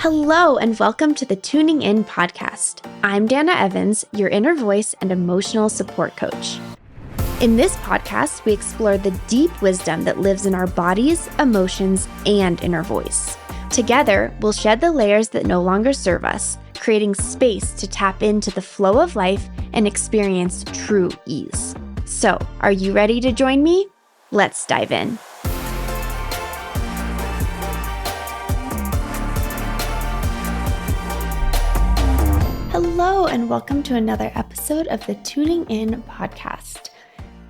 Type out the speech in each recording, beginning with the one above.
Hello, and welcome to the Tuning In podcast. I'm Dana Evans, your inner voice and emotional support coach. In this podcast, we explore the deep wisdom that lives in our bodies, emotions, and inner voice. Together, we'll shed the layers that no longer serve us, creating space to tap into the flow of life and experience true ease. So, are you ready to join me? Let's dive in. Hello, and welcome to another episode of the Tuning In podcast.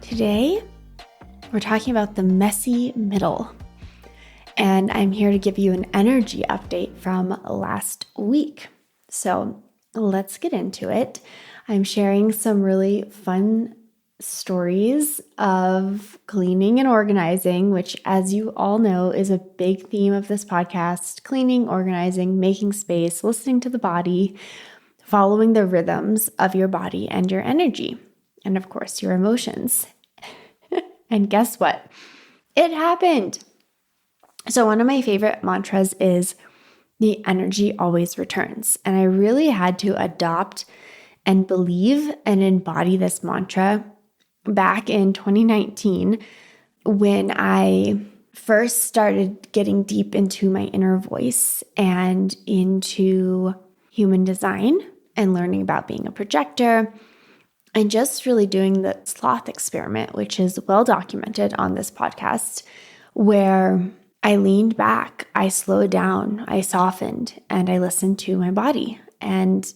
Today, we're talking about the messy middle, and I'm here to give you an energy update from last week. So let's get into it. I'm sharing some really fun stories of cleaning and organizing, which, as you all know, is a big theme of this podcast: cleaning, organizing, making space, listening to the body, following the rhythms of your body and your energy, and of course, your emotions. And guess what? It happened. So one of my favorite mantras is the energy always returns. And I really had to adopt and believe and embody this mantra back in 2019 when I first started getting deep into my inner voice and into human design and learning about being a projector and just really doing the sloth experiment, which is well documented on this podcast, where I leaned back, I slowed down, I softened, and I listened to my body. And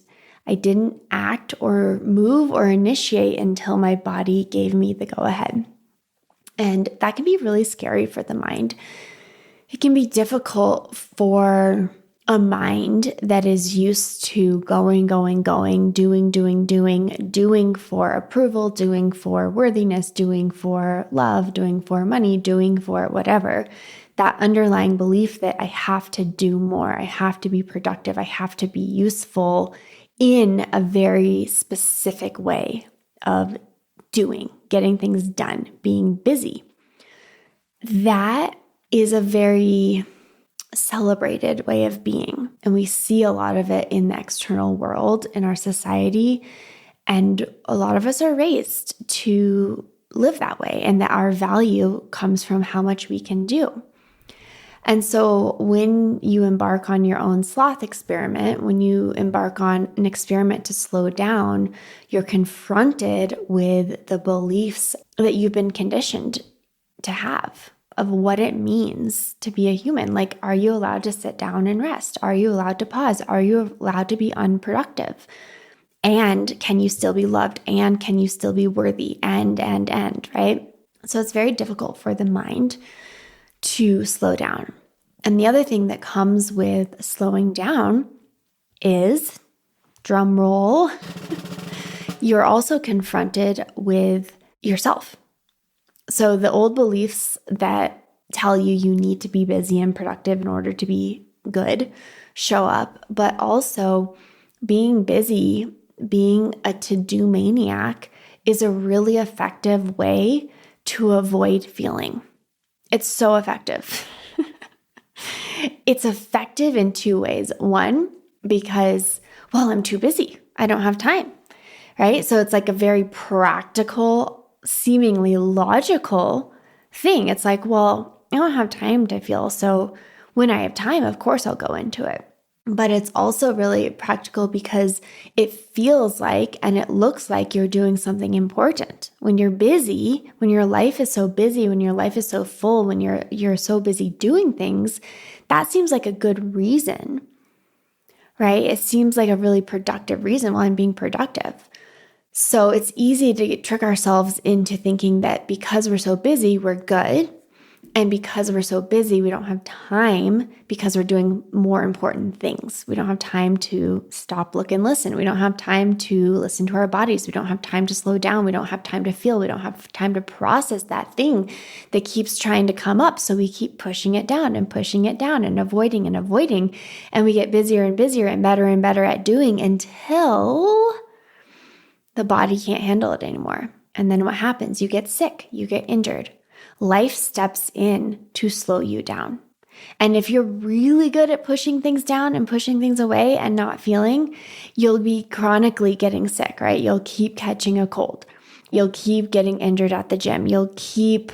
I didn't act or move or initiate until my body gave me the go-ahead. And that can be really scary for the mind. It can be difficult for a mind that is used to going, doing for approval, doing for worthiness, doing for love, doing for money, doing for whatever. That underlying belief that I have to do more, I have to be productive, I have to be useful in a very specific way of doing, getting things done, being busy. That is a very celebrated way of being. And we see a lot of it in the external world, in our society. And a lot of us are raised to live that way, and that our value comes from how much we can do. And so when you embark on your own sloth experiment, when you embark on an experiment to slow down, you're confronted with the beliefs that you've been conditioned to have of what it means to be a human. Like, are you allowed to sit down and rest? Are you allowed to pause? Are you allowed to be unproductive? And can you still be loved? And can you still be worthy? And, right? So it's very difficult for the mind to slow down. And the other thing that comes with slowing down is, drum roll, you're also confronted with yourself. So the old beliefs that tell you you need to be busy and productive in order to be good show up, but also being busy, being a to-do maniac is a really effective way to avoid feeling. It's so effective. It's effective in two ways. One, because, well, I'm too busy. I don't have time, right? So it's like a very practical, seemingly logical thing. It's like, well, I don't have time to feel. So when I have time, of course, I'll go into it. But it's also really practical because it feels like and it looks like you're doing something important. When you're busy, when your life is so busy, when your life is so full, when you're so busy doing things, that seems like a good reason, right? It seems like a really productive reason. Well, I'm being productive. So it's easy to trick ourselves into thinking that because we're so busy, we're good. And because we're so busy, we don't have time because we're doing more important things. We don't have time to stop, look, and listen. We don't have time to listen to our bodies. We don't have time to slow down. We don't have time to feel. We don't have time to process that thing that keeps trying to come up. So we keep pushing it down and avoiding. And we get busier and busier and better at doing until the body can't handle it anymore. And then what happens? You get sick, you get injured. Life steps in to slow you down. And if you're really good at pushing things down and pushing things away and not feeling, you'll be chronically getting sick, right? You'll keep catching a cold. You'll keep getting injured at the gym. You'll keep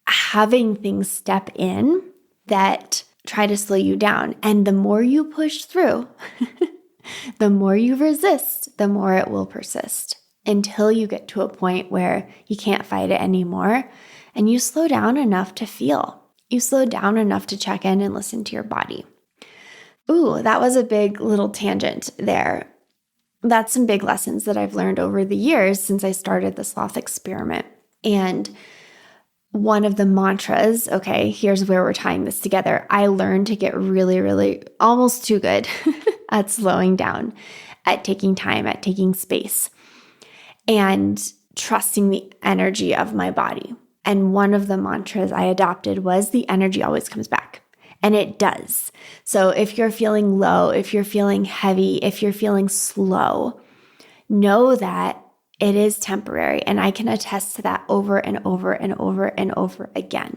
having things step in that try to slow you down. And the more you push through, the more you resist, the more it will persist until you get to a point where you can't fight it anymore and you slow down enough to feel. You slow down enough to check in and listen to your body. Ooh, that was a big little tangent there. That's some big lessons that I've learned over the years since I started the sloth experiment. And one of the mantras, okay, here's where we're tying this together. I learned to get really, really almost too good at slowing down, at taking time, at taking space, and trusting the energy of my body. And one of the mantras I adopted was the energy always comes back. And it does. So if you're feeling low, if you're feeling heavy, if you're feeling slow, know that it is temporary. And I can attest to that over and over and over and over again.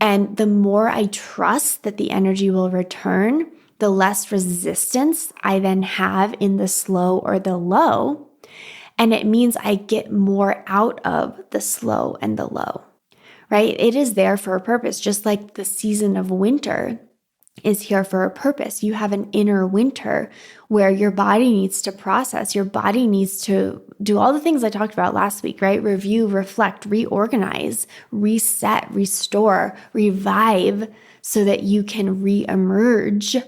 And the more I trust that the energy will return, the less resistance I then have in the slow or the low. And it means I get more out of the slow and the low, right? It is there for a purpose, just like the season of winter is here for a purpose. You have an inner winter where your body needs to process. Your body needs to do all the things I talked about last week, right? Review, reflect, reorganize, reset, restore, revive so that you can reemerge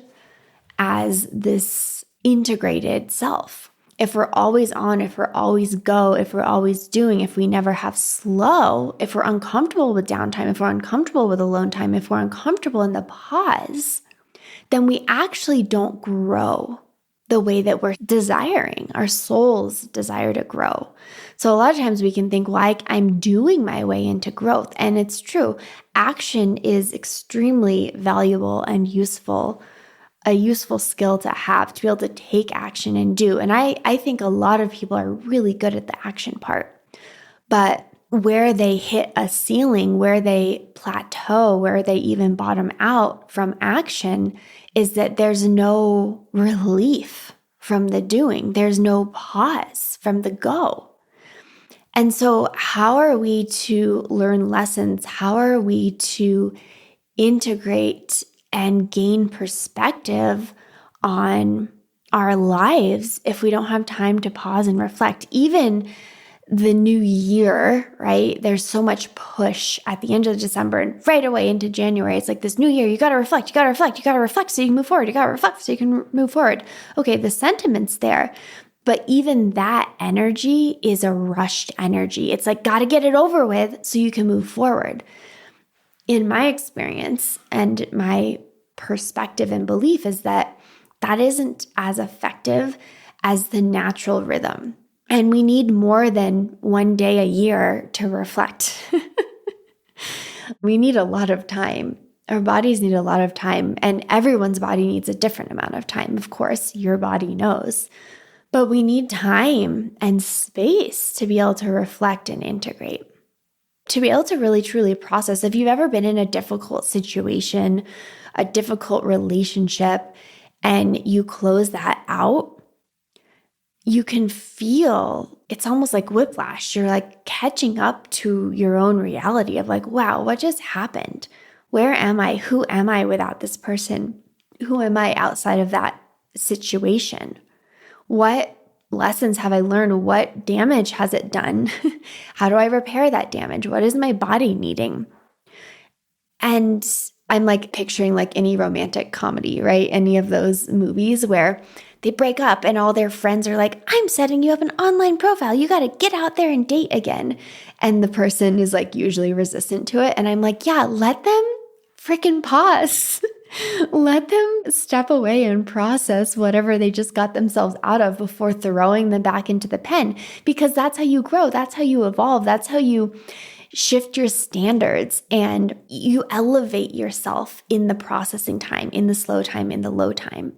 as this integrated self. If we're always on, if we're always go, if we're always doing, if we never have slow, if we're uncomfortable with downtime, if we're uncomfortable with alone time, if we're uncomfortable in the pause, then we actually don't grow the way that we're desiring. Our souls desire to grow. So a lot of times we can think, well, I'm doing my way into growth. And it's true. Action is extremely valuable and useful, a useful skill to have, to be able to take action and do. And I think a lot of people are really good at the action part. But where they hit a ceiling, where they plateau, where they even bottom out from action is that there's no relief from the doing. There's no pause from the go. And so how are we to learn lessons? How are we to integrate and gain perspective on our lives if we don't have time to pause and reflect? Even the new year, right? There's so much push at the end of December and right away into January. It's like this new year, you got to reflect, you got to reflect, you got to reflect so you can move forward, you got to reflect so you can move forward. Okay, the sentiment's there, but even that energy is a rushed energy. It's like, got to get it over with so you can move forward. In my experience and my perspective and belief is that that isn't as effective as the natural rhythm. And we need more than one day a year to reflect. We need a lot of time. Our bodies need a lot of time, and everyone's body needs a different amount of time. Of course, your body knows, but we need time and space to be able to reflect and integrate, to be able to really, truly process. If you've ever been in a difficult situation, a difficult relationship, and you close that out, you can feel it's almost like whiplash. You're like catching up to your own reality of like, wow, what just happened? Where am I? Who am I without this person? Who am I outside of that situation? What lessons have I learned? What damage has it done? How do I repair that damage? What is my body needing? And I'm like picturing like any romantic comedy, right? Any of those movies where they break up and all their friends are like, I'm setting you up an online profile. You got to get out there and date again. And the person is like usually resistant to it. And I'm like, yeah, let them freaking pause. Let them step away and process whatever they just got themselves out of before throwing them back into the pen, because that's how you grow. That's how you evolve. That's how you shift your standards and you elevate yourself in the processing time, in the slow time, in the low time.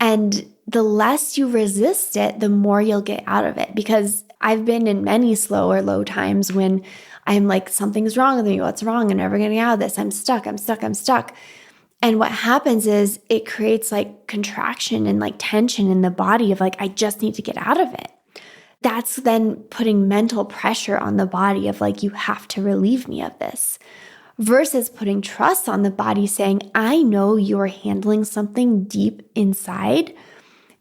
And the less you resist it, the more you'll get out of it. Because I've been in many slow or low times when I'm like, something's wrong with me. What's wrong? I'm never getting out of this. I'm stuck. I'm stuck. I'm stuck. And what happens is it creates like contraction and like tension in the body of like, I just need to get out of it. That's then putting mental pressure on the body of like, you have to relieve me of this, versus putting trust on the body saying, I know you're handling something deep inside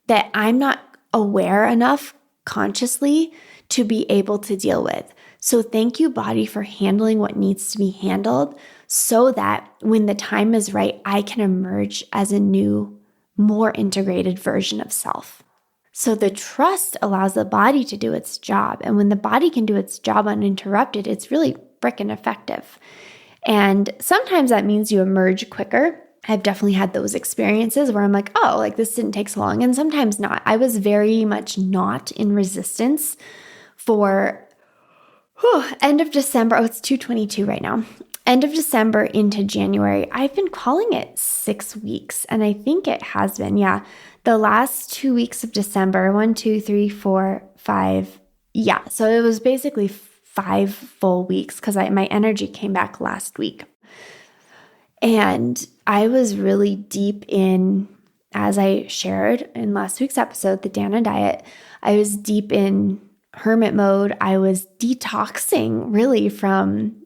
that I'm not aware enough consciously to be able to deal with. So thank you, body, for handling what needs to be handled so that when the time is right, I can emerge as a new, more integrated version of self. So the trust allows the body to do its job. And when the body can do its job uninterrupted, it's really freaking effective. And sometimes that means you emerge quicker. I've definitely had those experiences where I'm like, oh, like this didn't take so long. And sometimes not. I was very much not in resistance for end of December. Oh, it's 2/22 right now. End of December into January. I've been calling it 6 weeks. And I think it has been. Yeah. The last 2 weeks of December, 1, 2, 3, 4, 5. Yeah. So it was basically 5 full weeks because my energy came back last week. And I was really deep in, as I shared in last week's episode, the Dana diet, I was deep in hermit mode. I was detoxing really from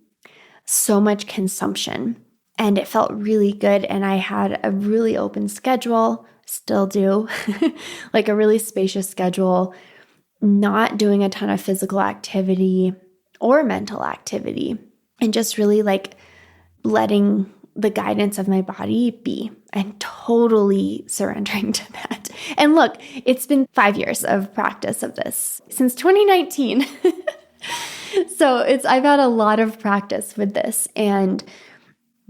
so much consumption, and it felt really good. And I had a really open schedule, still do, like a really spacious schedule, not doing a ton of physical activity or mental activity, and just really like letting the guidance of my body be and totally surrendering to that. And look, it's been 5 years of practice of this since 2019. So I've had a lot of practice with this, and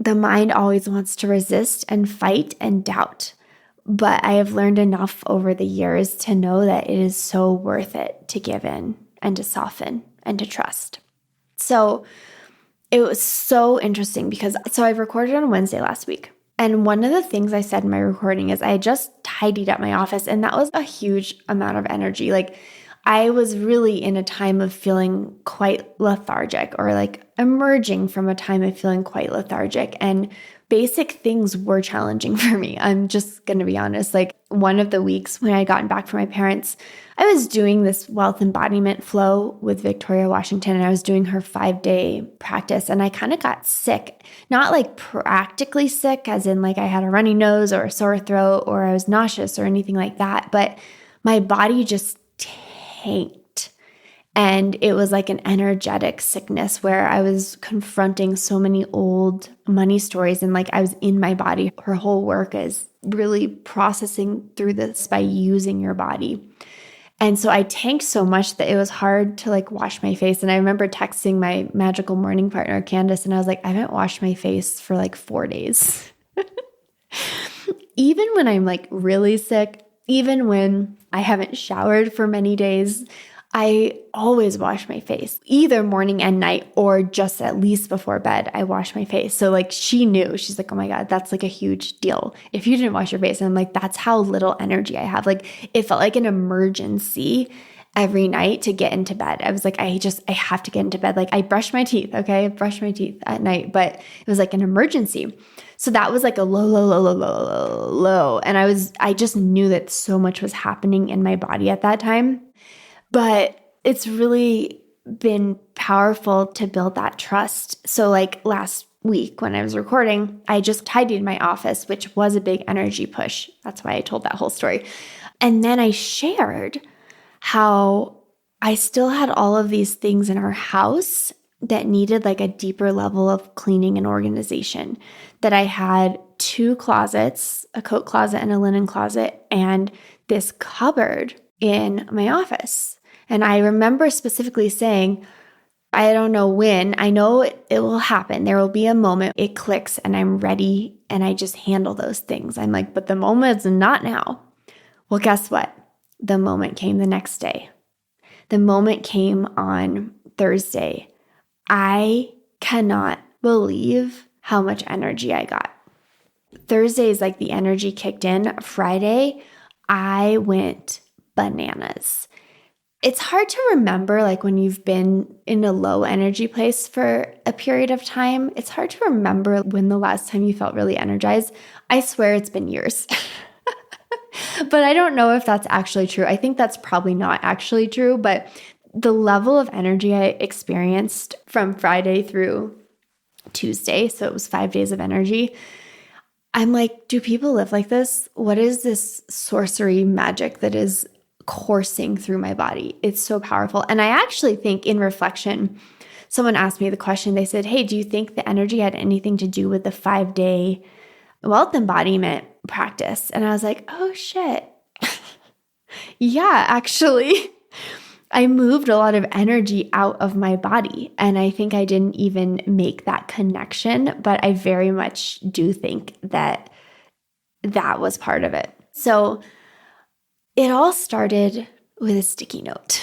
the mind always wants to resist and fight and doubt. But I have learned enough over the years to know that it is so worth it to give in and to soften and to trust. So it was so interesting because I recorded on Wednesday last week. And one of the things I said in my recording is I had just tidied up my office, and that was a huge amount of energy. Like I was really in a time of feeling quite lethargic, or like emerging from a time of feeling quite lethargic, and basic things were challenging for me. I'm just going to be honest. Like one of the weeks when I had gotten back from my parents, I was doing this wealth embodiment flow with Victoria Washington, and I was doing her 5-day practice, and I kind of got sick. Not like practically sick as in like I had a runny nose or a sore throat or I was nauseous or anything like that, but my body just tanked. And it was like an energetic sickness where I was confronting so many old money stories, and like I was in my body. Her whole work is really processing through this by using your body. And so I tanked so much that it was hard to like wash my face. And I remember texting my magical morning partner, Candace, and I was like, I haven't washed my face for like 4 days. Even when I'm like really sick, even when I haven't showered for many days, I always wash my face, either morning and night, or just at least before bed, I wash my face. So like she knew, she's like, oh my God, that's like a huge deal if you didn't wash your face. And I'm like, that's how little energy I have. Like it felt like an emergency every night to get into bed. I was like, I have to get into bed. Like I brush my teeth. Okay. I brush my teeth at night, but it was like an emergency. So that was like a low. And I just knew that so much was happening in my body at that time. But it's really been powerful to build that trust. So like last week when I was recording, I just tidied my office, which was a big energy push. That's why I told that whole story. And then I shared how I still had all of these things in our house that needed like a deeper level of cleaning and organization. That I had 2 closets, a coat closet and a linen closet, and this cupboard in my office. And I remember specifically saying, I don't know when, I know it will happen. There will be a moment it clicks and I'm ready and I just handle those things. I'm like, but the moment's not now. Well, guess what? The moment came the next day. The moment came on Thursday. I cannot believe how much energy I got. Thursday is like the energy kicked in. Friday, I went bananas. It's hard to remember, like when you've been in a low energy place for a period of time, it's hard to remember when the last time you felt really energized. I swear it's been years. But I don't know if that's actually true. I think that's probably not actually true, but the level of energy I experienced from Friday through Tuesday, so it was 5 days of energy, I'm like, do people live like this? What is this sorcery magic that is coursing through my body? It's so powerful. And I actually think in reflection, someone asked me the question, they said, hey, do you think the energy had anything to do with the 5-day wealth embodiment practice? And I was like, oh shit. Yeah, actually, I moved a lot of energy out of my body. And I think I didn't even make that connection, but I very much do think that that was part of it. So it all started with a sticky note.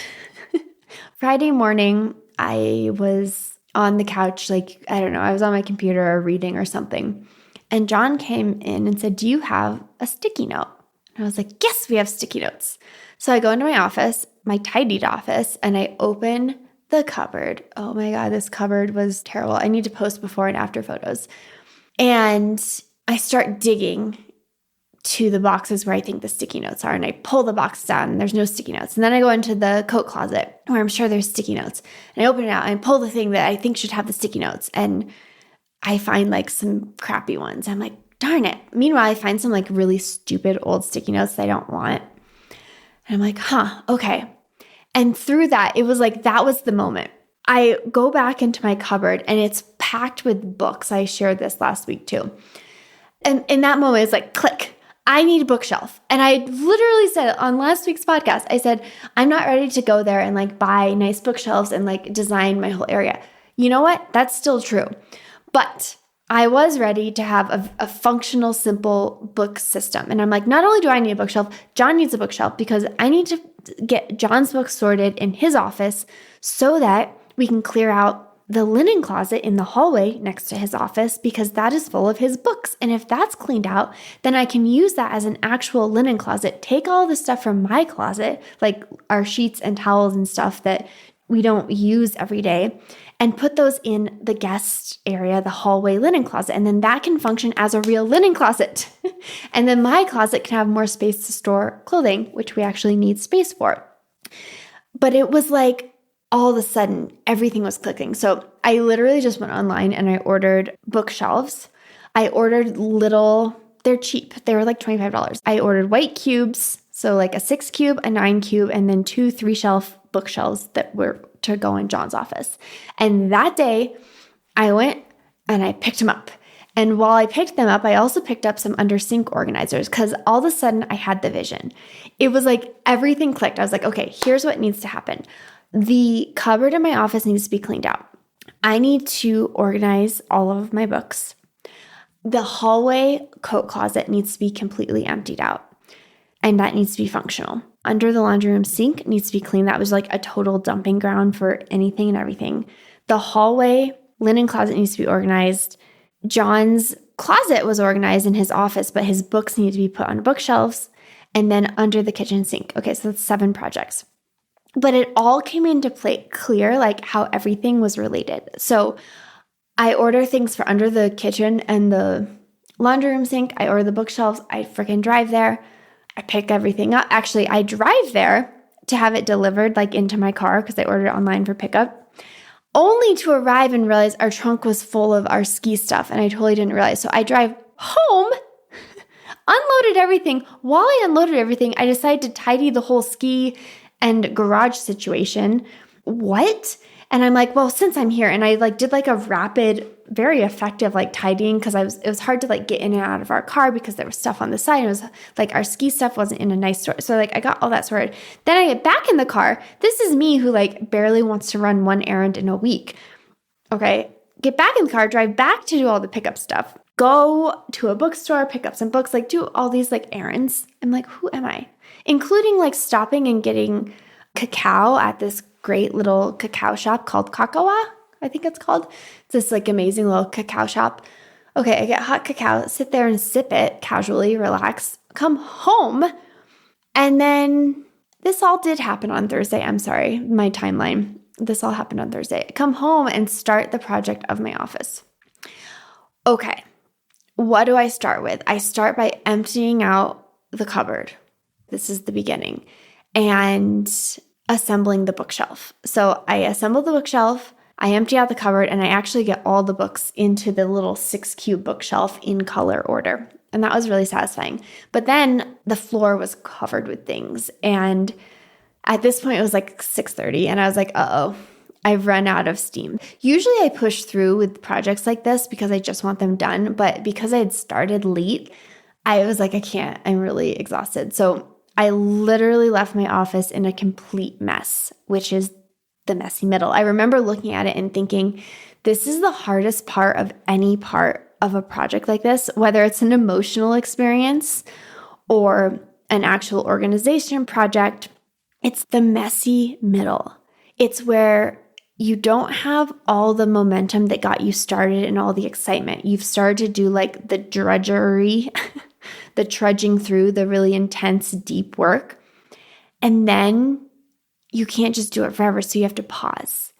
Friday morning, I was on the couch, like, I don't know, I was on my computer or reading or something. And John came in and said, do you have a sticky note? And I was like, yes, we have sticky notes. So I go into my office, my tidied office, and I open the cupboard. Oh my God, this cupboard was terrible. I need to post before and after photos. And I start digging to the boxes where I think the sticky notes are. And I pull the box down and there's no sticky notes. And then I go into the coat closet where I'm sure there's sticky notes. And I open it out and I pull the thing that I think should have the sticky notes. And I find like some crappy ones. I'm like, darn it. Meanwhile, I find some like really stupid old sticky notes that I don't want. And I'm like, okay. And through that, it was like, that was the moment. I go back into my cupboard and it's packed with books. I shared this last week too. And in that moment, it's like, click, I need a bookshelf. And I literally said on last week's podcast, I said, I'm not ready to go there and like buy nice bookshelves and like design my whole area. You know what? That's still true. But I was ready to have a functional, simple book system. And I'm like, not only do I need a bookshelf, John needs a bookshelf because I need to get John's books sorted in his office so that we can clear out the linen closet in the hallway next to his office because that is full of his books. And if that's cleaned out, then I can use that as an actual linen closet, take all the stuff from my closet, like our sheets and towels and stuff that we don't use every day, and put those in the guest area, the hallway linen closet. And then that can function as a real linen closet. And then my closet can have more space to store clothing, which we actually need space for. But it was like all of a sudden, everything was clicking. So I literally just went online and I ordered bookshelves. I ordered they're cheap. They were like $25. I ordered white cubes. So like a 6 cube, a 9 cube, and then 2 3-shelf bookshelves that were to go in John's office. And that day I went and I picked them up. And while I picked them up, I also picked up some under sink organizers because all of a sudden I had the vision. It was like everything clicked. I was like, okay, here's what needs to happen. The cupboard in my office needs to be cleaned out. I need to organize all of my books. The hallway coat closet needs to be completely emptied out. And that needs to be functional. Under the laundry room sink needs to be clean. That was like a total dumping ground for anything and everything. The hallway linen closet needs to be organized. John's closet was organized in his office, but his books need to be put on bookshelves and then under the kitchen sink. Okay, so that's 7 projects. But it all came into play clear, like how everything was related. So I order things for under the kitchen and the laundry room sink. I order the bookshelves. I freaking drive there. I pick everything up. Actually, I drive there to have it delivered like into my car because I ordered it online for pickup, only to arrive and realize our trunk was full of our ski stuff. And I totally didn't realize. So I drive home, unloaded everything. While I unloaded everything, I decided to tidy the whole ski and garage situation. What? And I'm like, well, since I'm here, and I like did like a rapid, very effective like tidying because it was hard to like get in and out of our car because there was stuff on the side. And it was like our ski stuff wasn't in a nice store. So like I got all that sorted. Then I get back in the car. This is me who like barely wants to run one errand in a week. Okay. Get back in the car, drive back to do all the pickup stuff, go to a bookstore, pick up some books, like do all these like errands. I'm like, who am I? Including like stopping and getting cacao at this great little cacao shop called Kakawa, I think it's called. It's this like amazing little cacao shop. Okay, I get hot cacao, sit there and sip it casually, relax, come home, and then this all did happen on Thursday. I'm sorry, my timeline. This all happened on Thursday. I come home and start the project of my office. Okay, what do I start with? I start by emptying out the cupboard. This is the beginning. And assembling the bookshelf. So I assemble the bookshelf, I empty out the cupboard, and I actually get all the books into the little 6-cube bookshelf in color order. And that was really satisfying. But then the floor was covered with things. And at this point, it was like 6:30, and I was like, uh-oh, I've run out of steam. Usually I push through with projects like this because I just want them done. But because I had started late, I was like, I can't. I'm really exhausted. So I literally left my office in a complete mess, which is the messy middle. I remember looking at it and thinking, this is the hardest part of any part of a project like this, whether it's an emotional experience or an actual organization project. It's the messy middle. It's where you don't have all the momentum that got you started and all the excitement. You've started to do like the drudgery, the trudging through the really intense, deep work. And then you can't just do it forever, so you have to pause.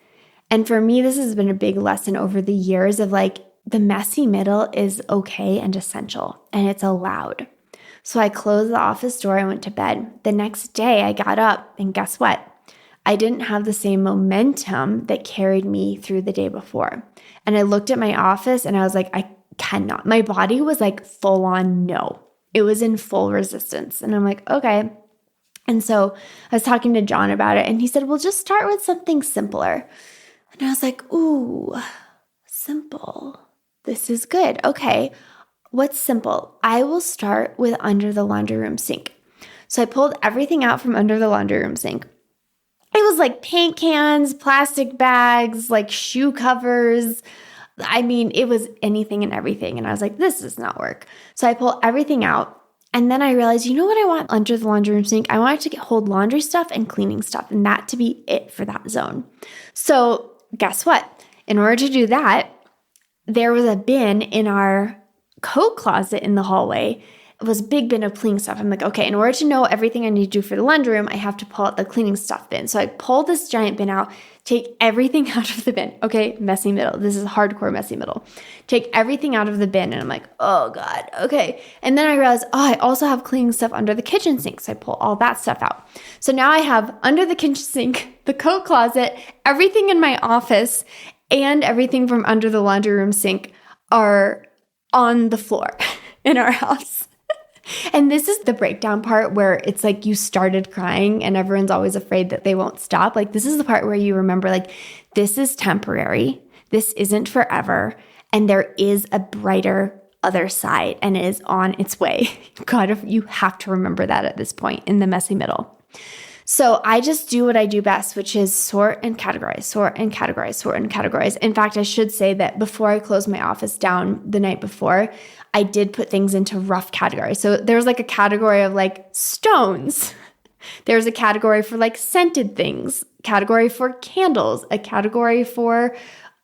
And for me, this has been a big lesson over the years of like, the messy middle is okay and essential, and it's allowed. So I closed the office door, I went to bed. The next day I got up, and guess what? I didn't have the same momentum that carried me through the day before. And I looked at my office and I was like, I cannot. My body was like full on no. It was in full resistance. And I'm like, okay. And so I was talking to John about it, and he said, well, just start with something simpler. And I was like, ooh, simple. This is good. Okay. What's simple? I will start with under the laundry room sink. So I pulled everything out from under the laundry room sink. It was like paint cans, plastic bags, like shoe covers. I mean, it was anything and everything. And I was like, this does not work. So I pull everything out. And then I realized, you know what I want under the laundry room sink? I want it to hold laundry stuff and cleaning stuff, and that to be it for that zone. So guess what? In order to do that, there was a bin in our coat closet in the hallway. It was a big bin of cleaning stuff. I'm like, okay, in order to know everything I need to do for the laundry room, I have to pull out the cleaning stuff bin. So I pulled this giant bin out, take everything out of the bin. Okay, messy middle. This is hardcore messy middle. Take everything out of the bin, and I'm like, oh God, okay. And then I realized, oh, I also have cleaning stuff under the kitchen sink. So I pull all that stuff out. So now I have under the kitchen sink, the coat closet, everything in my office, and everything from under the laundry room sink are on the floor in our house. And this is the breakdown part where it's like you started crying and everyone's always afraid that they won't stop. Like, this is the part where you remember, like, this is temporary. This isn't forever. And there is a brighter other side, and it is on its way. God, you have to remember that at this point in the messy middle. So I just do what I do best, which is sort and categorize, sort and categorize, sort and categorize. In fact, I should say that before I closed my office down the night before, I did put things into rough categories. So there's like a category of like stones. There's a category for like scented things, category for candles, a category for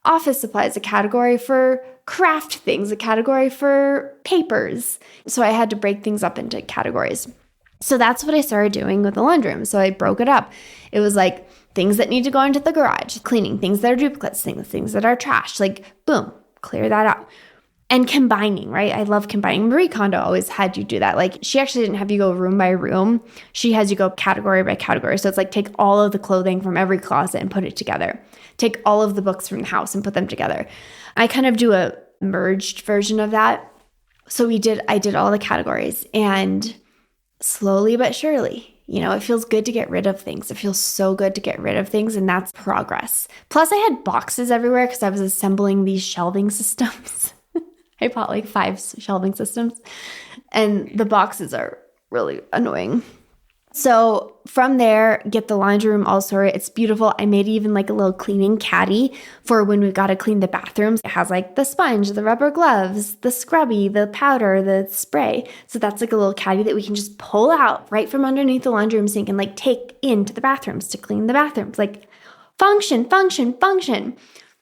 office supplies, a category for craft things, a category for papers. So I had to break things up into categories. So that's what I started doing with the laundry room. So I broke it up. It was like things that need to go into the garage, cleaning, things that are duplicates, things that are trash, like boom, clear that out. And combining, right? I love combining. Marie Kondo always had you do that. Like, she actually didn't have you go room by room. She has you go category by category. So it's like, take all of the clothing from every closet and put it together. Take all of the books from the house and put them together. I kind of do a merged version of that. So I did all the categories, and slowly but surely, it feels good to get rid of things. It feels so good to get rid of things, and that's progress. Plus, I had boxes everywhere because I was assembling these shelving systems. I bought like 5 shelving systems, and the boxes are really annoying. So from there, get the laundry room all sorted. It's beautiful. I made even like a little cleaning caddy for when we've got to clean the bathrooms. It has like the sponge, the rubber gloves, the scrubby, the powder, the spray. So that's like a little caddy that we can just pull out right from underneath the laundry room sink and like take into the bathrooms to clean the bathrooms. Like function, function, function.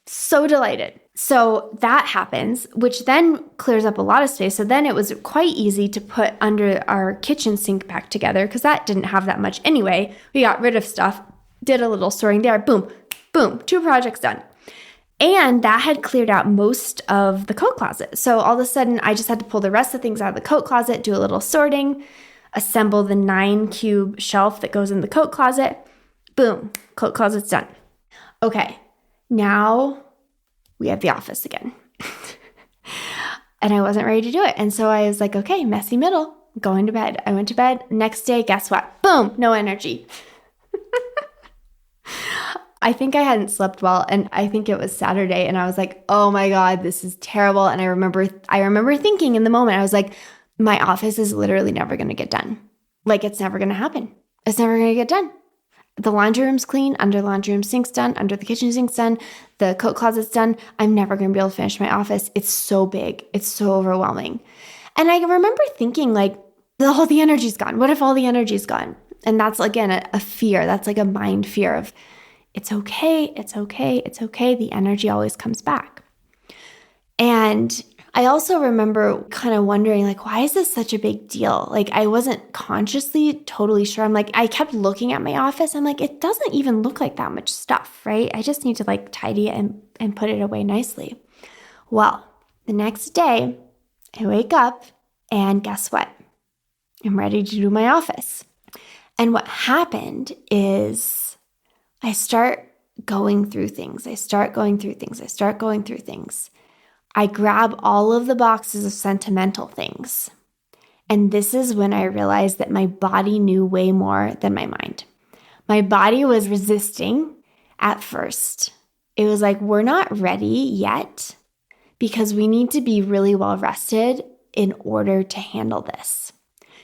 So delighted. So that happens, which then clears up a lot of space. So then it was quite easy to put under our kitchen sink back together because that didn't have that much anyway. We got rid of stuff, did a little sorting there, boom, boom, 2 projects done. And that had cleared out most of the coat closet. So all of a sudden, I just had to pull the rest of the things out of the coat closet, do a little sorting, assemble the 9-cube shelf that goes in the coat closet. Boom, coat closet's done. Okay, now we have the office again. And I wasn't ready to do it. And so I was like, okay, messy middle, going to bed. I went to bed. Next day, guess what? Boom, no energy. I think I hadn't slept well, and I think it was Saturday, and I was like, oh my God, this is terrible. And I remember thinking in the moment, I was like, my office is literally never going to get done. Like, it's never going to happen. It's never going to get done. The laundry room's clean, under the laundry room sink's done, under the kitchen sink's done, the coat closet's done. I'm never going to be able to finish my office. It's so big. It's so overwhelming. And I remember thinking like, all the energy's gone. What if all the energy's gone? And that's, again, a fear. That's like a mind fear of, it's okay, it's okay, it's okay. The energy always comes back. And I also remember kind of wondering, like, why is this such a big deal? Like, I wasn't consciously totally sure. I'm like, I kept looking at my office. I'm like, it doesn't even look like that much stuff, right? I just need to like tidy it and put it away nicely. Well, the next day, I wake up and guess what? I'm ready to do my office. And what happened is I start going through things. I grab all of the boxes of sentimental things. And this is when I realized that my body knew way more than my mind. My body was resisting at first. It was like, we're not ready yet because we need to be really well rested in order to handle this.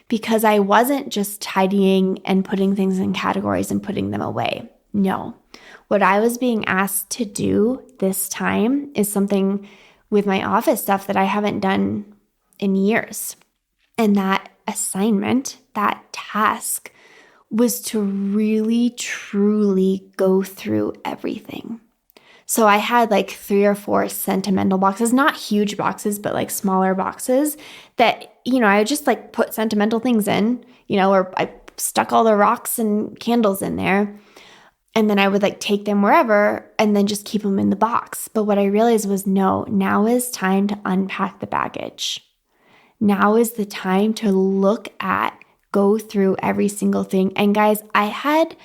Because I wasn't just tidying and putting things in categories and putting them away. No. What I was being asked to do this time is something with my office stuff that I haven't done in years. And that assignment, that task, was to really, truly go through everything. So I had like 3 or 4 sentimental boxes, not huge boxes, but like smaller boxes that, I would just like put sentimental things in, or I stuck all the rocks and candles in there. And then I would like take them wherever and then just keep them in the box. But what I realized was, no, now is time to unpack the baggage. Now is the time to go through every single thing. And guys, I had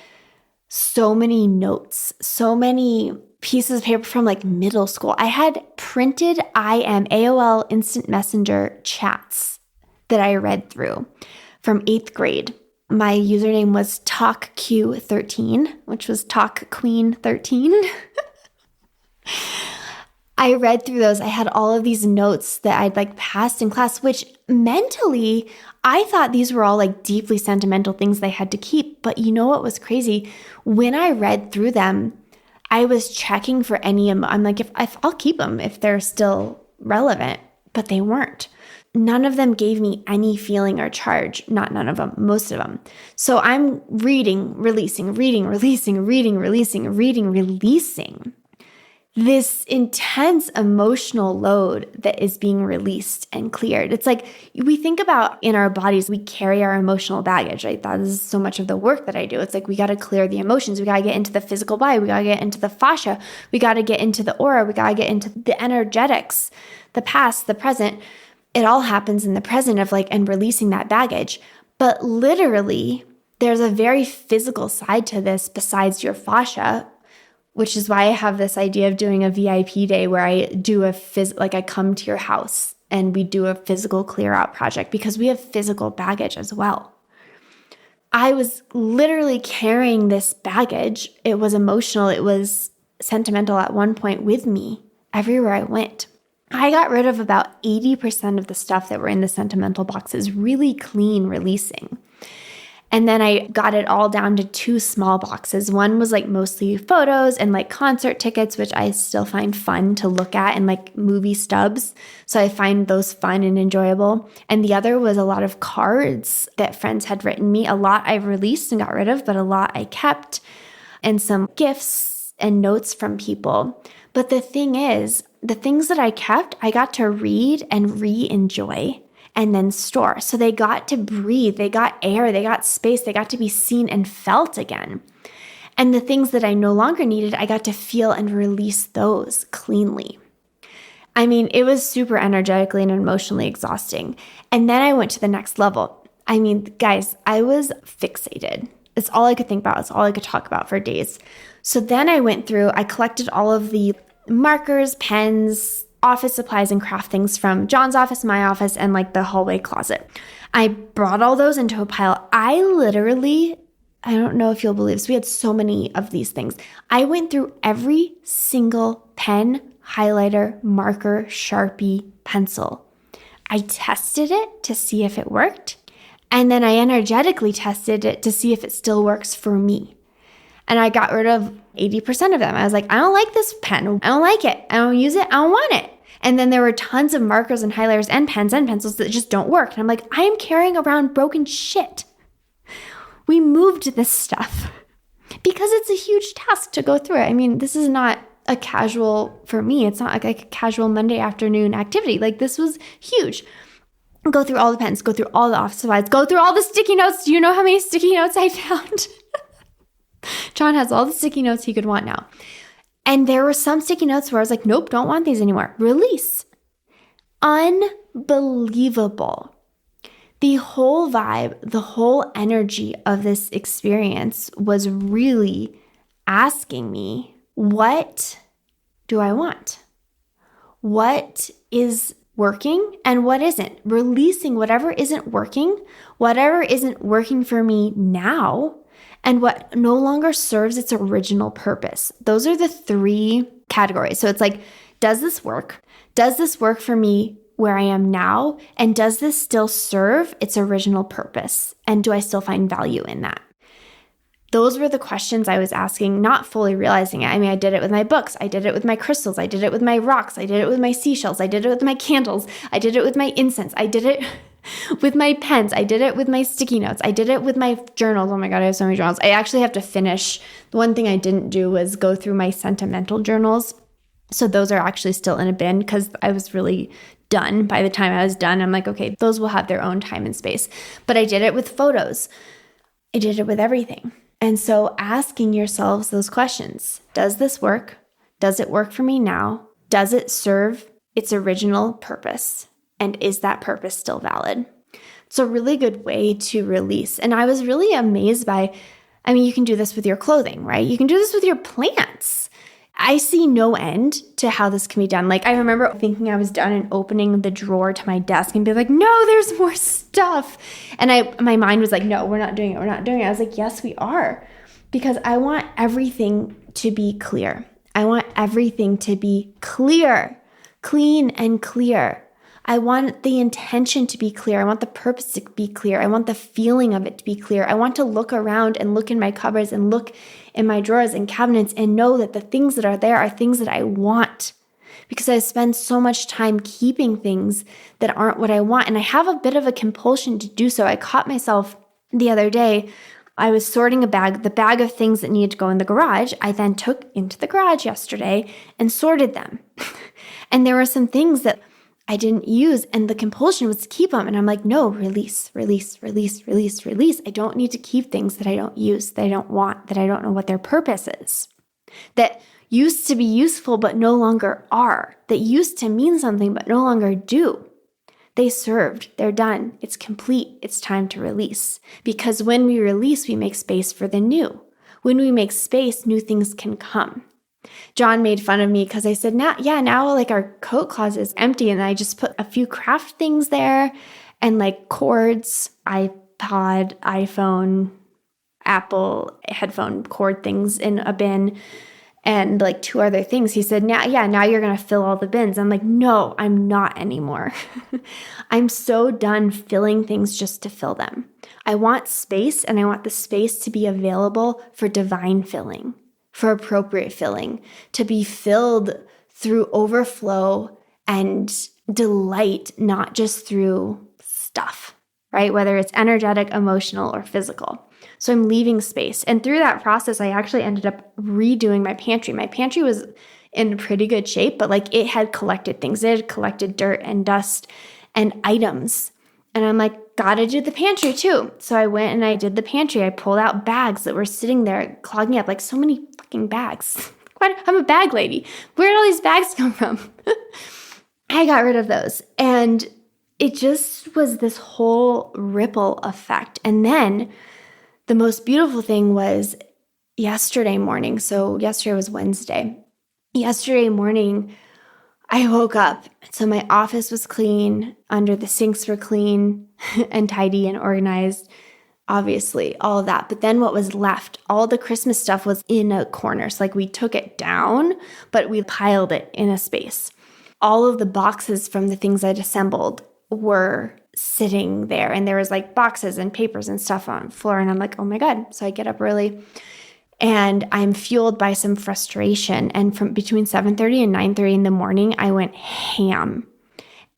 so many notes, so many pieces of paper from like middle school. I had printed AOL Instant Messenger chats that I read through from 8th grade. My username was TalkQ13, which was Talk Queen 13. I read through those. I had all of these notes that I'd like passed in class, which mentally, I thought these were all like deeply sentimental things they had to keep. But you know what was crazy? When I read through them, I was checking for any, I'm like, if I'll keep them if they're still relevant, but they weren't. None of them gave me any feeling or charge. Not none of them, most of them. So I'm reading, releasing. This intense emotional load that is being released and cleared. It's like we think about in our bodies, we carry our emotional baggage, right? That is so much of the work that I do. It's like we got to clear the emotions. We got to get into the physical body. We got to get into the fascia. We got to get into the aura. We got to get into the energetics, the past, the present. It all happens in the present of like, and releasing that baggage. But literally, there's a very physical side to this besides your fascia, which is why I have this idea of doing a VIP day where I do I come to your house and we do a physical clear out project because we have physical baggage as well. I was literally carrying this baggage. It was emotional. It was sentimental at one point with me everywhere I went. I got rid of about 80% of the stuff that were in the sentimental boxes, really clean releasing. And then I got it all down to 2 small boxes. One was like mostly photos and like concert tickets, which I still find fun to look at, and like movie stubs. So I find those fun and enjoyable. And the other was a lot of cards that friends had written me. A lot I released and got rid of, but a lot I kept. And some gifts and notes from people. But the thing is, the things that I kept, I got to read and re-enjoy and then store. So they got to breathe, they got air, they got space, they got to be seen and felt again. And the things that I no longer needed, I got to feel and release those cleanly. I mean, it was super energetically and emotionally exhausting. And then I went to the next level. I mean, guys, I was fixated. It's all I could think about. It's all I could talk about for days. So then I went through, I collected all of the markers, pens, office supplies, and craft things from John's office, my office, and like the hallway closet. I brought all those into a pile. I don't know if you'll believe this. We had so many of these things. I went through every single pen, highlighter, marker, Sharpie, pencil. I tested it to see if it worked. And then I energetically tested it to see if it still works for me. And I got rid of 80% of them. I was like, I don't like this pen. I don't like it. I don't use it. I don't want it. And then there were tons of markers and highlighters and pens and pencils that just don't work. And I'm like, I am carrying around broken shit. We moved this stuff because it's a huge task to go through it. I mean, this is not a casual, for me, it's not like a casual Monday afternoon activity. Like this was huge. Go through all the pens, go through all the office supplies, go through all the sticky notes. Do you know how many sticky notes I found? John has all the sticky notes he could want now. And there were some sticky notes where I was like, nope, don't want these anymore. Release. Unbelievable. The whole vibe, the whole energy of this experience was really asking me, what do I want? What is working and what isn't? Releasing whatever isn't working for me now, and what no longer serves its original purpose. Those are the three categories. So it's like, does this work? Does this work for me where I am now? And does this still serve its original purpose? And do I still find value in that? Those were the questions I was asking, not fully realizing it. I mean, I did it with my books. I did it with my crystals. I did it with my rocks. I did it with my seashells. I did it with my candles. I did it with my incense. I did it with my pens. I did it with my sticky notes. I did it with my journals. Oh my God, I have so many journals. I actually have to finish. The one thing I didn't do was go through my sentimental journals. So those are actually still in a bin because I was really done. By the time I was done, I'm like, okay, those will have their own time and space. But I did it with photos. I did it with everything. And so asking yourselves those questions, does this work? Does it work for me now? Does it serve its original purpose? And is that purpose still valid? It's a really good way to release. And I was really amazed by, I mean, you can do this with your clothing, right? You can do this with your plants. I see no end to how this can be done. Like I remember thinking I was done and opening the drawer to my desk and be like, no, there's more stuff. And my mind was like, no, we're not doing it. We're not doing it. I was like, yes, we are. Because I want everything to be clear. I want everything to be clear, clean and clear. I want the intention to be clear. I want the purpose to be clear. I want the feeling of it to be clear. I want to look around and look in my cupboards and look in my drawers and cabinets and know that the things that are there are things that I want, because I spend so much time keeping things that aren't what I want. And I have a bit of a compulsion to do so. I caught myself the other day. I was sorting the bag of things that needed to go in the garage. I then took into the garage yesterday and sorted them. And there were some things that I didn't use, and the compulsion was to keep them. And I'm like, no, release, release, release, release, release. I don't need to keep things that I don't use, that I don't want, that I don't know what their purpose is, that used to be useful but no longer are, that used to mean something but no longer do. They served, they're done, it's complete, it's time to release. Because when we release, we make space for the new. When we make space, new things can come. John made fun of me because I said, now like our coat closet is empty, and I just put a few craft things there and like cords, iPod, iPhone, Apple headphone cord things in a bin, and like 2 other things. He said, now you're going to fill all the bins. I'm like, no, I'm not anymore. I'm so done filling things just to fill them. I want space, and I want the space to be available for divine filling, for appropriate filling, to be filled through overflow and delight, not just through stuff, right? Whether it's energetic, emotional, or physical. So I'm leaving space. And through that process, I actually ended up redoing my pantry. My pantry was in pretty good shape, but like it had collected things. It had collected dirt and dust and items. And I'm like, gotta do the pantry too. So I went and I did the pantry. I pulled out bags that were sitting there clogging up, like so many fucking bags. I'm a bag lady. Where did all these bags come from? I got rid of those. And it just was this whole ripple effect. And then the most beautiful thing was yesterday morning. So yesterday was Wednesday. Yesterday morning, I woke up. So my office was clean, under the sinks were clean and tidy and organized, obviously, all of that. But then what was left, all the Christmas stuff was in a corner. So like we took it down, but we piled it in a space. All of the boxes from the things I'd assembled were sitting there. And there was like boxes and papers and stuff on the floor. And I'm like, oh my God. So I get up early. And I'm fueled by some frustration. And from between 7:30 and 9:30 in the morning, I went ham.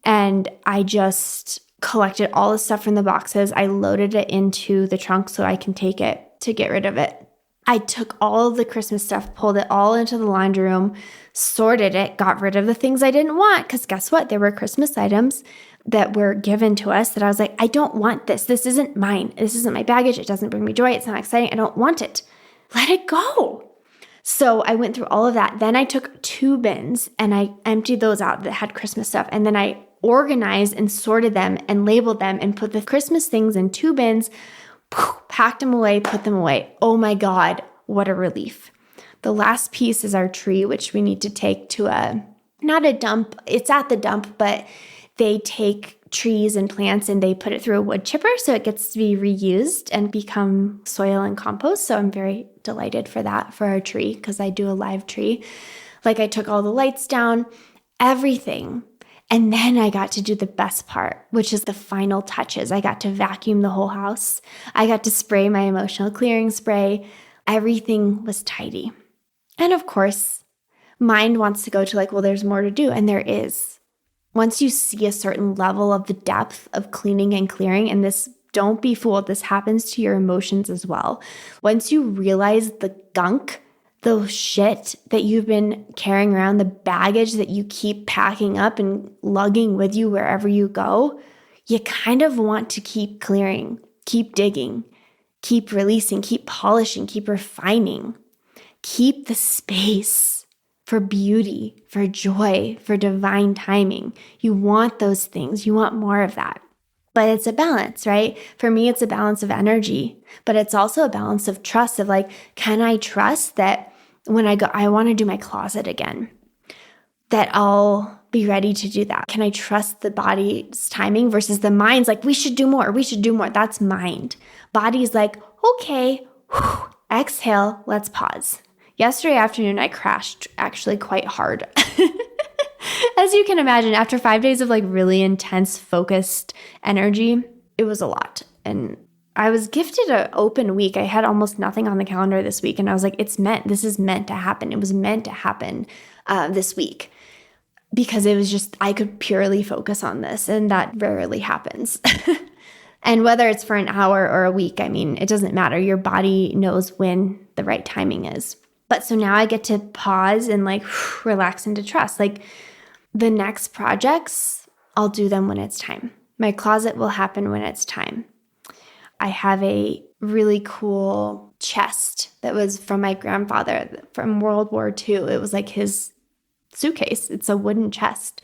And I just collected all the stuff from the boxes. I loaded it into the trunk so I can take it to get rid of it. I took all of the Christmas stuff, pulled it all into the laundry room, sorted it, got rid of the things I didn't want. Because guess what? There were Christmas items that were given to us that I was like, I don't want this. This isn't mine. This isn't my baggage. It doesn't bring me joy. It's not exciting. I don't want it. Let it go. So I went through all of that. Then I took 2 bins and I emptied those out that had Christmas stuff. And then I organized and sorted them and labeled them and put the Christmas things in 2 bins, packed them away, put them away. Oh my God, what a relief. The last piece is our tree, which we need to take to not a dump. It's at the dump, but they take trees and plants and they put it through a wood chipper so it gets to be reused and become soil and compost. So I'm very delighted for that for our tree because I do a live tree. Like I took all the lights down, everything. And then I got to do the best part, which is the final touches. I got to vacuum the whole house. I got to spray my emotional clearing spray. Everything was tidy. And of course, mind wants to go to like, well, there's more to do. And there is. Once you see a certain level of the depth of cleaning and clearing, and this, don't be fooled, this happens to your emotions as well. Once you realize the gunk, the shit that you've been carrying around, the baggage that you keep packing up and lugging with you wherever you go, you kind of want to keep clearing, keep digging, keep releasing, keep polishing, keep refining, keep the space for beauty, for joy, for divine timing. You want those things. You want more of that. But it's a balance, right? For me, it's a balance of energy, but it's also a balance of trust of like, can I trust that when I go, I want to do my closet again, that I'll be ready to do that? Can I trust the body's timing versus the mind's like, we should do more, we should do more. That's mind. Body's like, okay, whew, exhale, let's pause. Yesterday afternoon, I crashed actually quite hard. As you can imagine, after 5 days of like really intense, focused energy, it was a lot. And I was gifted an open week. I had almost nothing on the calendar this week. And I was like, this is meant to happen. It was meant to happen this week because it was just, I could purely focus on this. And that rarely happens. And whether it's for an hour or a week, I mean, it doesn't matter. Your body knows when the right timing is. But so now I get to pause and like relax into trust. Like the next projects, I'll do them when it's time. My closet will happen when it's time. I have a really cool chest that was from my grandfather from World War II. It was like his suitcase. It's a wooden chest.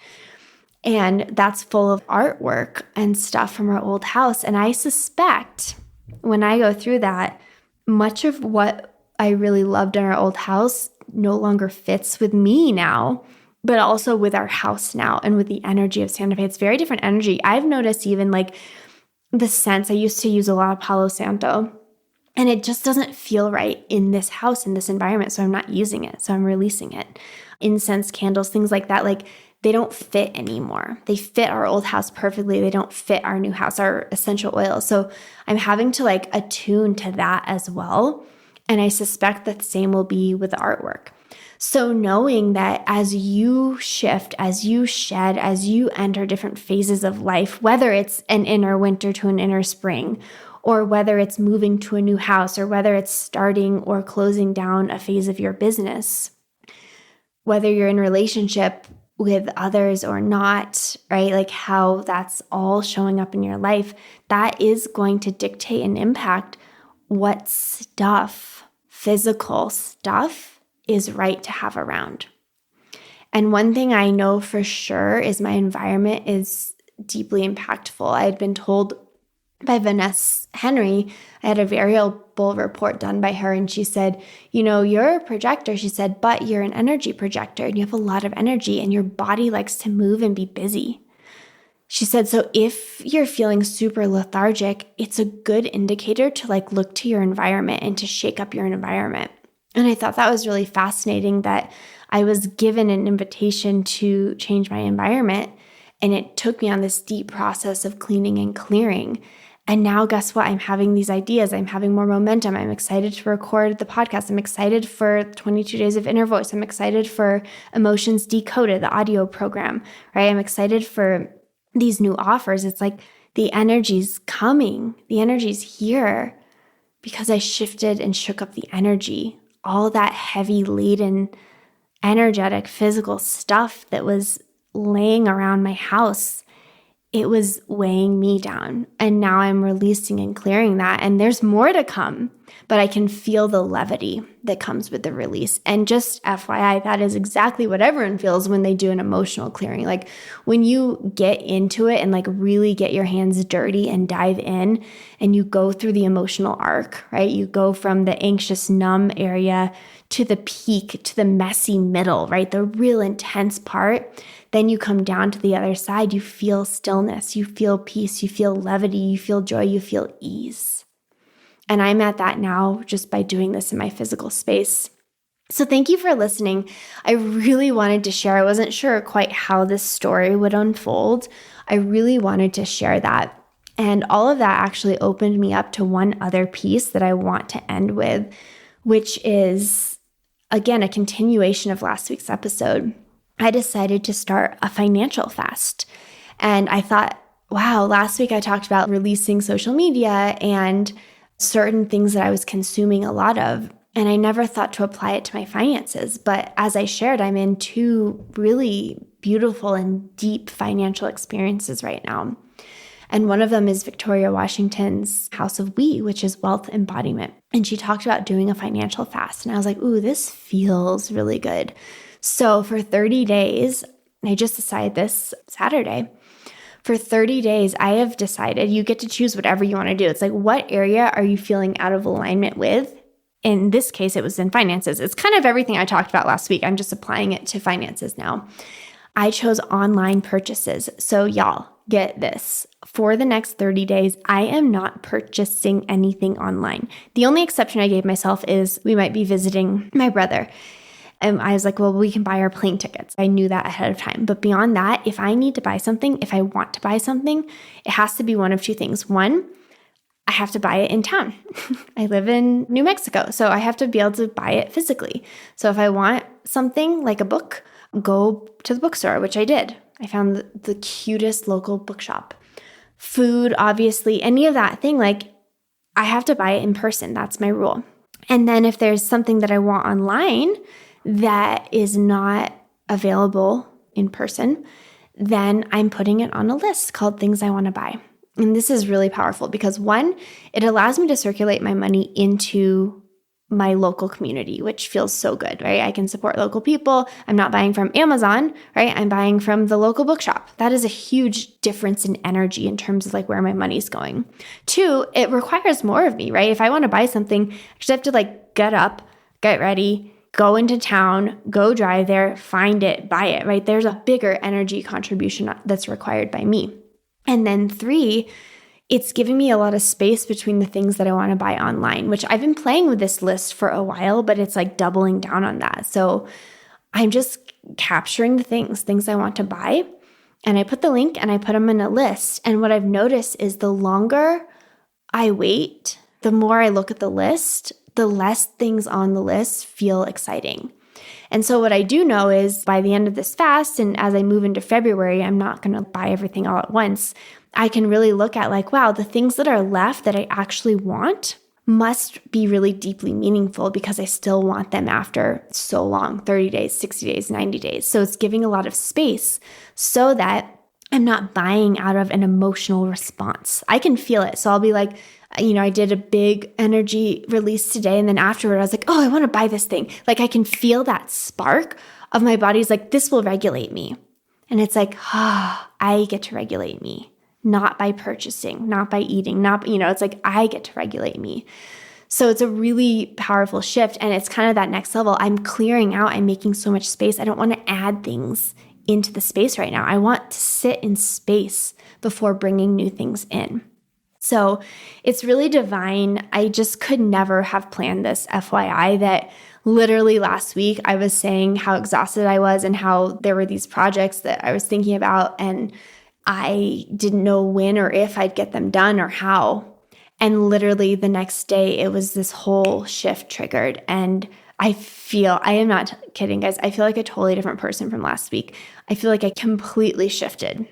And that's full of artwork and stuff from our old house. And I suspect when I go through that, much of what I really loved in our old house no longer fits with me now, but also with our house now and with the energy of Santa Fe. It's very different energy. I've noticed even like the scents. I used to use a lot of Palo Santo, and it just doesn't feel right in this house, in this environment. So I'm not using it. So I'm releasing it. Incense, candles, things like that, like they don't fit anymore. They fit our old house perfectly. They don't fit our new house, our essential oils. So I'm having to like attune to that as well. And I suspect that the same will be with the artwork. So knowing that as you shift, as you shed, as you enter different phases of life, whether it's an inner winter to an inner spring, or whether it's moving to a new house, or whether it's starting or closing down a phase of your business, whether you're in relationship with others or not, right? Like how that's all showing up in your life, that is going to dictate and impact what stuff, physical stuff, is right to have around. And one thing I know for sure is my environment is deeply impactful. I had been told by Vanessa Henry, I had a variable report done by her, and she said, you're a projector. She said, but you're an energy projector and you have a lot of energy and your body likes to move and be busy. She said, so if you're feeling super lethargic, it's a good indicator to look to your environment and to shake up your environment. And I thought that was really fascinating that I was given an invitation to change my environment. And it took me on this deep process of cleaning and clearing. And now guess what? I'm having these ideas. I'm having more momentum. I'm excited to record the podcast. I'm excited for 22 Days of Inner Voice. I'm excited for Emotions Decoded, the audio program, right? I'm excited for these new offers. It's like the energy's coming. The energy's here because I shifted and shook up the energy. All that heavy laden, energetic, physical stuff that was laying around my house, it was weighing me down. And now I'm releasing and clearing that. And there's more to come, but I can feel the levity that comes with the release. And just FYI, that is exactly what everyone feels when they do an emotional clearing. Like when you get into it and really get your hands dirty and dive in and you go through the emotional arc, right? You go from the anxious, numb area to the peak, to the messy middle, right? The real intense part. Then you come down to the other side, you feel stillness, you feel peace, you feel levity, you feel joy, you feel ease. And I'm at that now just by doing this in my physical space. So thank you for listening. I really wanted to share. I wasn't sure quite how this story would unfold. I really wanted to share that. And all of that actually opened me up to one other piece that I want to end with, which is, again, a continuation of last week's episode. I decided to start a financial fast. And I thought, wow, last week I talked about releasing social media and certain things that I was consuming a lot of. And I never thought to apply it to my finances. But as I shared, I'm in two really beautiful and deep financial experiences right now. And one of them is Victoria Washington's House of We, which is wealth embodiment. And she talked about doing a financial fast. And I was like, ooh, this feels really good. So for 30 days, I just decided this Saturday, for 30 days, I have decided you get to choose whatever you want to do. It's like, what area are you feeling out of alignment with? In this case, it was in finances. It's kind of everything I talked about last week. I'm just applying it to finances now. I chose online purchases. So y'all, get this. For the next 30 days, I am not purchasing anything online. The only exception I gave myself is we might be visiting my brother. And I was like, well, we can buy our plane tickets. I knew that ahead of time. But beyond that, if I need to buy something, if I want to buy something, it has to be one of two things. One, I have to buy it in town. I live in New Mexico, so I have to be able to buy it physically. So if I want something like a book, go to the bookstore, which I did. I found the cutest local bookshop. Food, obviously, any of that thing, I have to buy it in person. That's my rule. And then if there's something that I want online that is not available in person, then I'm putting it on a list called things I want to buy. And this is really powerful because one, it allows me to circulate my money into my local community, which feels so good, right? I can support local people. I'm not buying from Amazon, right? I'm buying from the local bookshop. That is a huge difference in energy in terms of where my money's going. Two, it requires more of me, right? If I want to buy something, I just have to get up, get ready, go into town, go drive there, find it, buy it, right? There's a bigger energy contribution that's required by me. And then three, it's giving me a lot of space between the things that I want to buy online, which I've been playing with this list for a while, but it's doubling down on that. So I'm just capturing the things I want to buy. And I put the link and I put them in a list. And what I've noticed is the longer I wait, the more I look at the list, the less things on the list feel exciting. And so what I do know is by the end of this fast, and as I move into February, I'm not going to buy everything all at once. I can really look at wow, the things that are left that I actually want, must be really deeply meaningful because I still want them after so long, 30 days, 60 days, 90 days. So it's giving a lot of space so that I'm not buying out of an emotional response. I can feel it. So I'll be like, I did a big energy release today. And then afterward, I was like, oh, I want to buy this thing. Like I can feel that spark of my body's like, this will regulate me. And it's like, I get to regulate me, not by purchasing, not by eating, it's like I get to regulate me. So it's a really powerful shift. And it's kind of that next level. I'm clearing out. I'm making so much space. I don't want to add things into the space right now. I want to sit in space before bringing new things in. So it's really divine. I just could never have planned this, FYI, that literally last week I was saying how exhausted I was and how there were these projects that I was thinking about and I didn't know when or if I'd get them done or how. And literally the next day it was this whole shift triggered. And I am not kidding, guys. I feel like a totally different person from last week. I feel like I completely shifted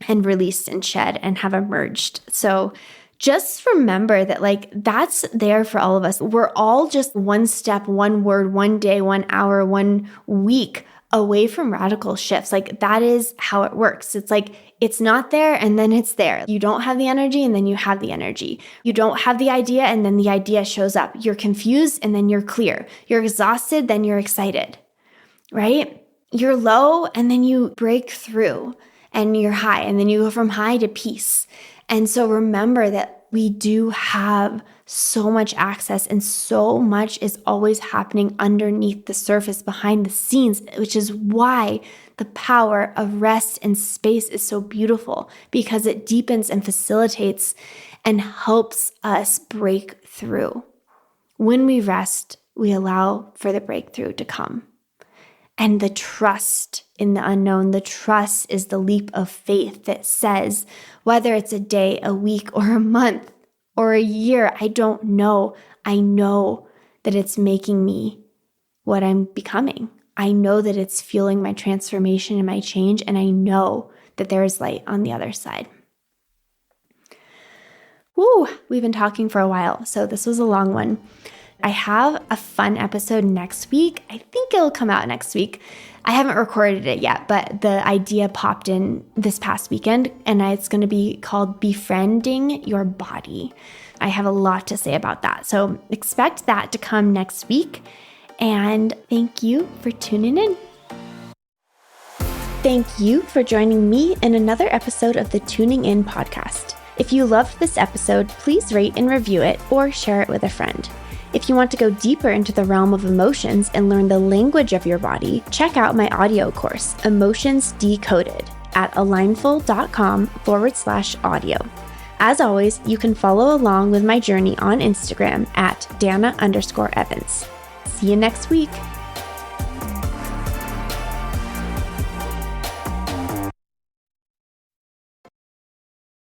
and released and shed and have emerged. So just remember that that's there for all of us. We're all just one step, one word, one day, 1 hour, 1 week away from radical shifts. That is how it works. It's it's not there and then it's there. You don't have the energy and then you have the energy. You don't have the idea and then the idea shows up. You're confused and then you're clear. You're exhausted, then you're excited, right? You're low and then you break through and you're high and then you go from high to peace. And so remember that we do have so much access and so much is always happening underneath the surface, behind the scenes, which is why the power of rest and space is so beautiful because it deepens and facilitates and helps us break through. When we rest, we allow for the breakthrough to come. And the trust in the unknown, the trust is the leap of faith that says, whether it's a day, a week, or a month, or a year, I don't know. I know that it's making me what I'm becoming. I know that it's fueling my transformation and my change, and I know that there is light on the other side. Woo, we've been talking for a while, so this was a long one. I have a fun episode next week. I think it'll come out next week. I haven't recorded it yet, but the idea popped in this past weekend, and it's going to be called Befriending Your Body. I have a lot to say about that. So expect that to come next week. And thank you for tuning in. Thank you for joining me in another episode of the Tuning In podcast. If you loved this episode, please rate and review it or share it with a friend. If you want to go deeper into the realm of emotions and learn the language of your body, check out my audio course, Emotions Decoded, at alignful.com/audio. As always, you can follow along with my journey on Instagram at Dana_Evans. See you next week.